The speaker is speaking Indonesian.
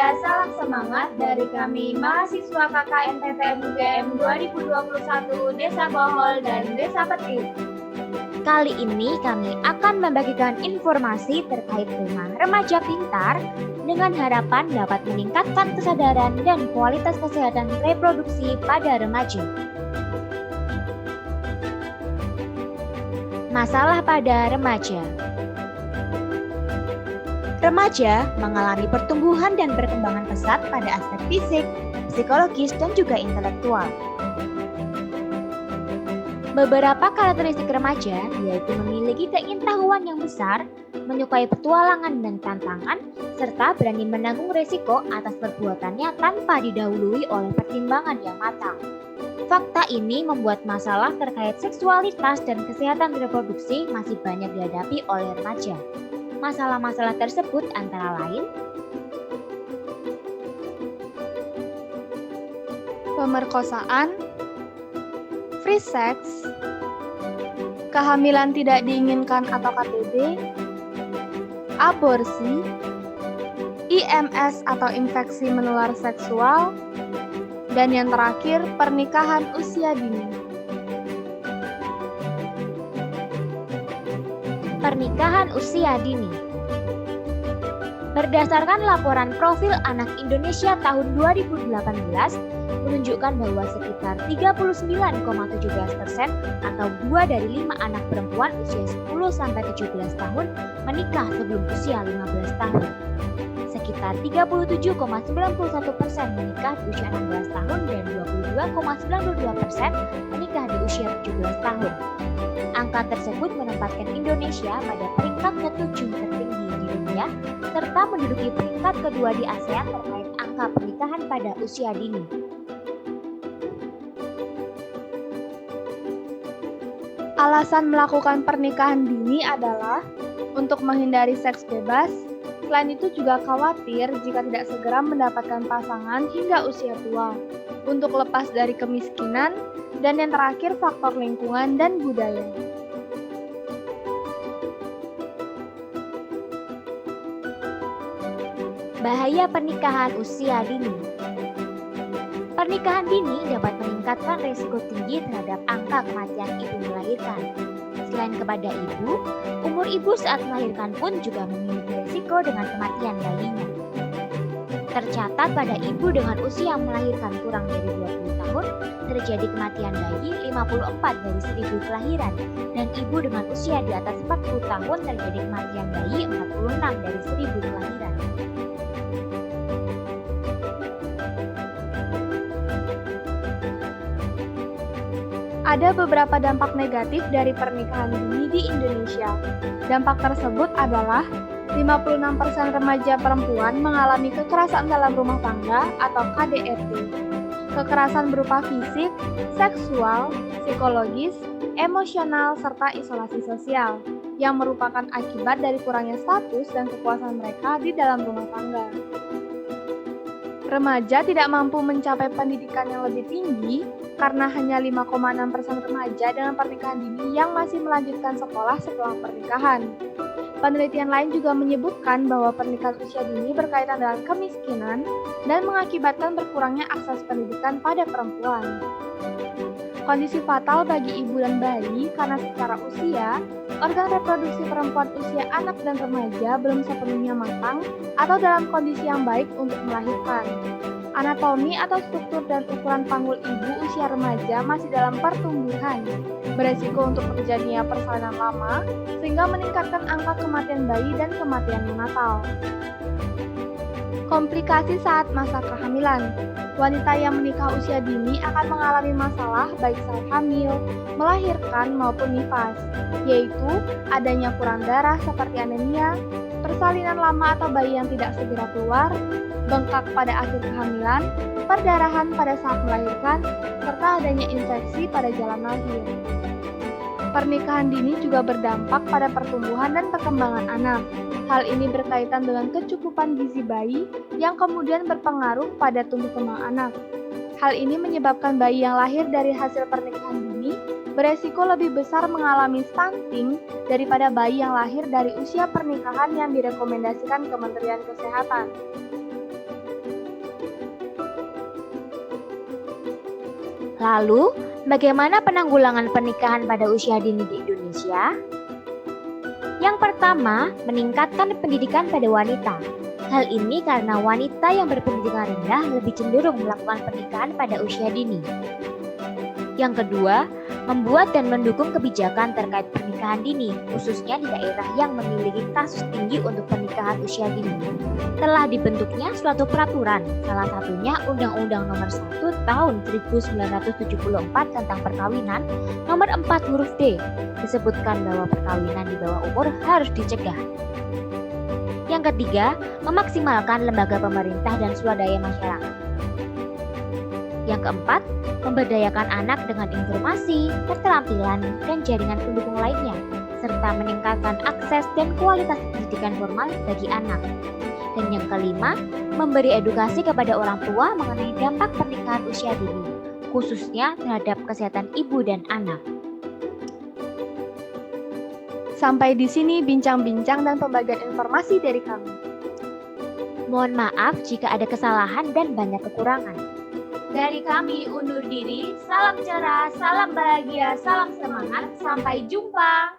Surabaya, salam semangat dari kami mahasiswa KKN PTN UGM 2021 Desa Bohol dan Desa Petir. Kali ini kami akan membagikan informasi terkait rumah remaja pintar dengan harapan dapat meningkatkan kesadaran dan kualitas kesehatan reproduksi pada remaja. Masalah pada remaja. Remaja mengalami pertumbuhan dan perkembangan pesat pada aspek fisik, psikologis, dan juga intelektual. Beberapa karakteristik remaja yaitu memiliki keingintahuan yang besar, menyukai petualangan dan tantangan, serta berani menanggung resiko atas perbuatannya tanpa didahului oleh pertimbangan yang matang. Fakta ini membuat masalah terkait seksualitas dan kesehatan reproduksi masih banyak dihadapi oleh remaja. Masalah-masalah tersebut antara lain pemerkosaan, free sex, kehamilan tidak diinginkan atau KTD, aborsi, IMS atau infeksi menular seksual, dan yang terakhir pernikahan usia dini. Pernikahan usia dini. Berdasarkan laporan Profil Anak Indonesia tahun 2018, menunjukkan bahwa sekitar 39,17% atau 2 dari 5 anak perempuan usia 10-17 tahun menikah sebelum usia 15 tahun. Sekitar 37,91% menikah di usia 16 tahun dan 22,92% menikah di usia 17 tahun. Angka tersebut menempatkan Indonesia pada peringkat ke-7 tertinggi di dunia serta menduduki peringkat kedua di ASEAN terkait angka pernikahan pada usia dini. Alasan melakukan pernikahan dini adalah untuk menghindari seks bebas. Selain itu juga khawatir jika tidak segera mendapatkan pasangan hingga usia tua, untuk lepas dari kemiskinan, dan yang terakhir faktor lingkungan dan budaya. Bahaya pernikahan usia dini. Pernikahan dini dapat meningkatkan risiko tinggi terhadap angka kematian ibu melahirkan. Selain kepada ibu, umur ibu saat melahirkan pun juga memiliki risiko dengan kematian bayinya. Tercatat pada ibu dengan usia melahirkan kurang dari 20 tahun, terjadi kematian bayi 54 dari 1000 kelahiran, dan ibu dengan usia di atas 40 tahun terjadi kematian bayi 46 dari 1000 kelahiran. Ada beberapa dampak negatif dari pernikahan dini di Indonesia. Dampak tersebut adalah 56% remaja perempuan mengalami kekerasan dalam rumah tangga atau KDRT. Kekerasan berupa fisik, seksual, psikologis, emosional, serta isolasi sosial yang merupakan akibat dari kurangnya status dan kekuasaan mereka di dalam rumah tangga. Remaja tidak mampu mencapai pendidikan yang lebih tinggi karena hanya 5,6% remaja dengan pernikahan dini yang masih melanjutkan sekolah setelah pernikahan. Penelitian lain juga menyebutkan bahwa pernikahan usia dini berkaitan dengan kemiskinan dan mengakibatkan berkurangnya akses pendidikan pada perempuan. Kondisi fatal bagi ibu dan bayi karena secara usia, organ reproduksi perempuan usia anak dan remaja belum sepenuhnya matang atau dalam kondisi yang baik untuk melahirkan. Anatomi atau struktur dan ukuran panggul ibu usia remaja masih dalam pertumbuhan, beresiko untuk terjadinya persalinan lama, sehingga meningkatkan angka kematian bayi dan kematian neonatal. Komplikasi saat masa kehamilan. Wanita yang menikah usia dini akan mengalami masalah baik saat hamil, melahirkan maupun nifas, yaitu adanya kurang darah seperti anemia, persalinan lama atau bayi yang tidak segera keluar, bengkak pada akhir kehamilan, perdarahan pada saat melahirkan, serta adanya infeksi pada jalan lahir. Pernikahan dini juga berdampak pada pertumbuhan dan perkembangan anak. Hal ini berkaitan dengan kecukupan gizi bayi yang kemudian berpengaruh pada tumbuh kembang anak. Hal ini menyebabkan bayi yang lahir dari hasil pernikahan dini beresiko lebih besar mengalami stunting daripada bayi yang lahir dari usia pernikahan yang direkomendasikan Kementerian Kesehatan. Lalu, bagaimana penanggulangan pernikahan pada usia dini di Indonesia? Yang pertama, meningkatkan pendidikan pada wanita. Hal ini karena wanita yang berpendidikan rendah lebih cenderung melakukan pernikahan pada usia dini. Yang kedua, membuat dan mendukung kebijakan terkait pernikahan dini, khususnya di daerah yang memiliki kasus tinggi untuk pernikahan usia dini. Telah dibentuknya suatu peraturan, salah satunya Undang-Undang Nomor 1 Tahun 1974 tentang Perkawinan, Nomor 4 huruf D, disebutkan bahwa perkawinan di bawah umur harus dicegah. Yang ketiga, memaksimalkan lembaga pemerintah dan swadaya masyarakat. Yang keempat, memberdayakan anak dengan informasi, keterampilan, dan jaringan pendukung lainnya, serta meningkatkan akses dan kualitas pendidikan formal bagi anak. Dan yang kelima, memberi edukasi kepada orang tua mengenai dampak pernikahan usia dini, khususnya terhadap kesehatan ibu dan anak. Sampai di sini bincang-bincang dan pembagian informasi dari kami. Mohon maaf jika ada kesalahan dan banyak kekurangan. Dari kami undur diri, salam cerah, salam bahagia, salam semangat, sampai jumpa.